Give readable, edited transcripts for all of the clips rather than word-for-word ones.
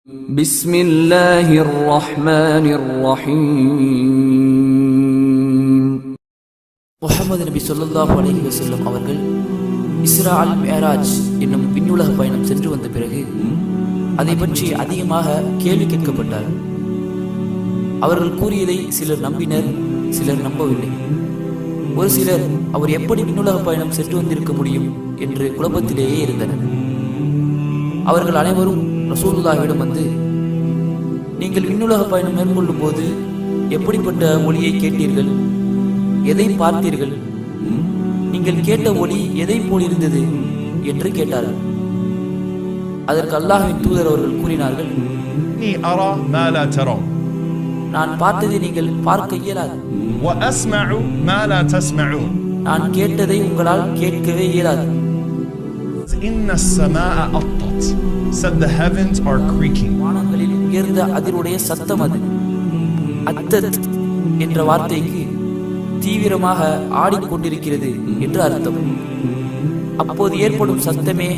بسم الله الرحمن الرحيم. முஹம்மது நபி ஸல்லல்லாஹு அலைஹி வஸல்லம் அவர்கள் இஸ்ரா அல் மிஅராஜ் என்னும் விண்ணுலக பயணம் சென்று வந்த பிறகு அதை பற்றி அதிகமாக கேள்வி கேட்கப்பட்டார். அவர்கள் கூறியதை சிலர் நம்பினர், சிலர் நம்பவில்லை. ஒரு சிலர் அவர் எப்படி விண்ணுலக பயணம் சென்று வந்திருக்க முடியும் என்று குழப்பத்திலேயே இருந்தனர். அவர்கள் அனைவரும் ரசூலுல்லாஹ்விடம் வந்து, நீங்கள் விண்ணுலக பயணம் மேற்கொள்ளும் போது எப்படிப்பட்ட ஒளியை கேட்டீர்கள், எதை பார்த்தீர்கள், நீங்கள் கேட்ட ஒளி எதை போல் இருந்தது என்று கேட்டார்கள். அதற்கு அல்லாஹ்வின் தூதர் அவர்கள் கூறினார்கள், நான் பார்த்ததை நீங்கள் பார்க்க இயலாது, நான் கேட்டதை உங்களால் கேட்கவே இயலாது. வானங்களில் உயர்ந்த அதிருடைய சத்தம் அது. அத்தத் என்ற வார்த்தைக்கு தீவிரமாக ஆடிக்கொண்டிருக்கிறது என்று அர்த்தம். அப்போது ஏற்படும் சத்தமே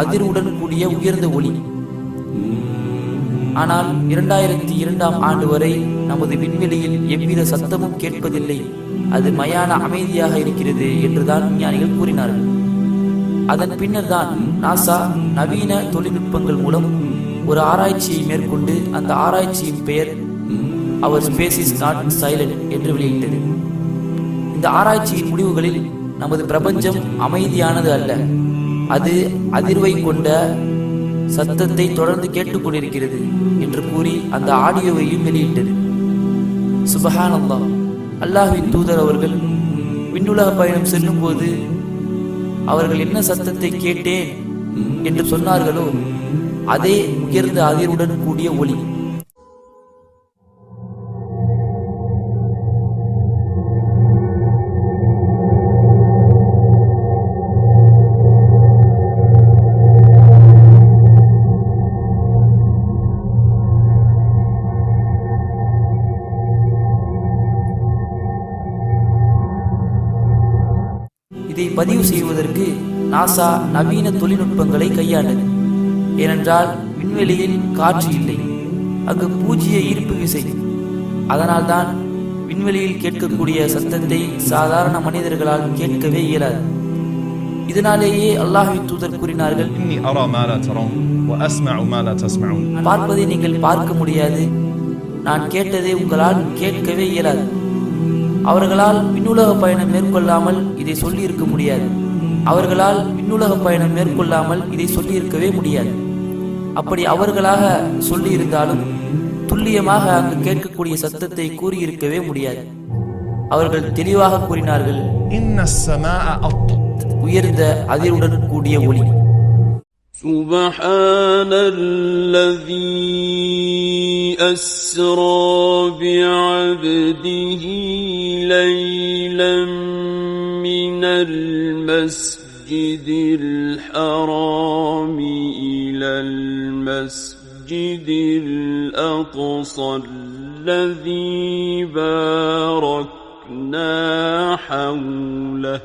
அதிர்வுடன் கூடிய உயர்ந்த ஒளி. ஆனால் 2002ஆம் ஆண்டு வரை நமது விண்வெளியில் எவ்வித சத்தமும் கேட்பதில்லை, அது மயான அமைதியாக இருக்கிறது என்றுதான் விஞ்ஞானிகள் கூறினார்கள். அதன் பின்னர் தான் நாசா நவீன தொழில்நுட்பங்கள் மூலம் ஒரு ஆராய்ச்சியை மேற்கொண்டு அந்த ஆராய்ச்சியின் பெயர் அவர் ஸ்பேஸ் இஸ் நாட் சைலண்ட் என்று வெளியிட்டது. இந்த ஆராய்ச்சியின் முடிவுகளில் நமது பிரபஞ்சம் அமைதியானது அல்ல, அது அதிர்வை கொண்ட சத்தத்தை தொடர்ந்து கேட்டுக்கொண்டிருக்கிறது என்று கூறி அந்த ஆடியோவையும் வெளியிட்டது. சுபஹானல்லாஹ். அல்லாஹ்வின் தூதர் அவர்கள் விண்ணுலக பயணம் செல்லும் போது அவர்கள் என்ன சத்தத்தை கேட்டேன் என்று சொன்னார்களோ அதே உயர்ந்த அதிர்வுடன் கூடிய ஒளி. இதை பதிவு செய்வதற்கு நாசா நவீன தொழில்நுட்பங்களை கையாண்டது. ஏனென்றால் விண்வெளியில் காற்று இல்லை, அங்கு பூஜ்ஜிய ஈர்ப்பு விசை. அதனால்தான் விண்வெளியில் கேட்கக்கூடிய சத்தத்தை சாதாரண மனிதர்களால் கேட்கவே இயலாது. இதனாலேயே அல்லாஹ்வின் தூதர் கூறினார்கள், பார்ப்பதை நீங்கள் பார்க்க முடியாது, நான் கேட்டதை உங்களால் கேட்கவே இயலாது. அவர்களால் விண்ணுலக பயணம் மேற்கொள்ளாமல் இதை சொல்லியிருக்க முடியாது, அவர்களால் விண்ணுலக பயணம் மேற்கொள்ளாமல் இதை சொல்லியிருக்கவே முடியாது. அப்படி அவர்களாக சொல்லியிருந்தாலும் துல்லியமாக அங்கு கேட்கக்கூடிய சத்தத்தை கூறியிருக்கவே முடியாது. அவர்கள் தெளிவாக கூறினார்கள், உயர்ந்த அதிர்வுடன் கூடிய ஒளி. சுப்ஹானல்லதீ அஸ்ரா பிஅப்திஹி லைலன் மினல் மஸ்ஜிதில் ஹராமி இலல் மஸ்ஜிதில் அக்ஸா அல்லதீ பாரக்னா ஹவ்லஹு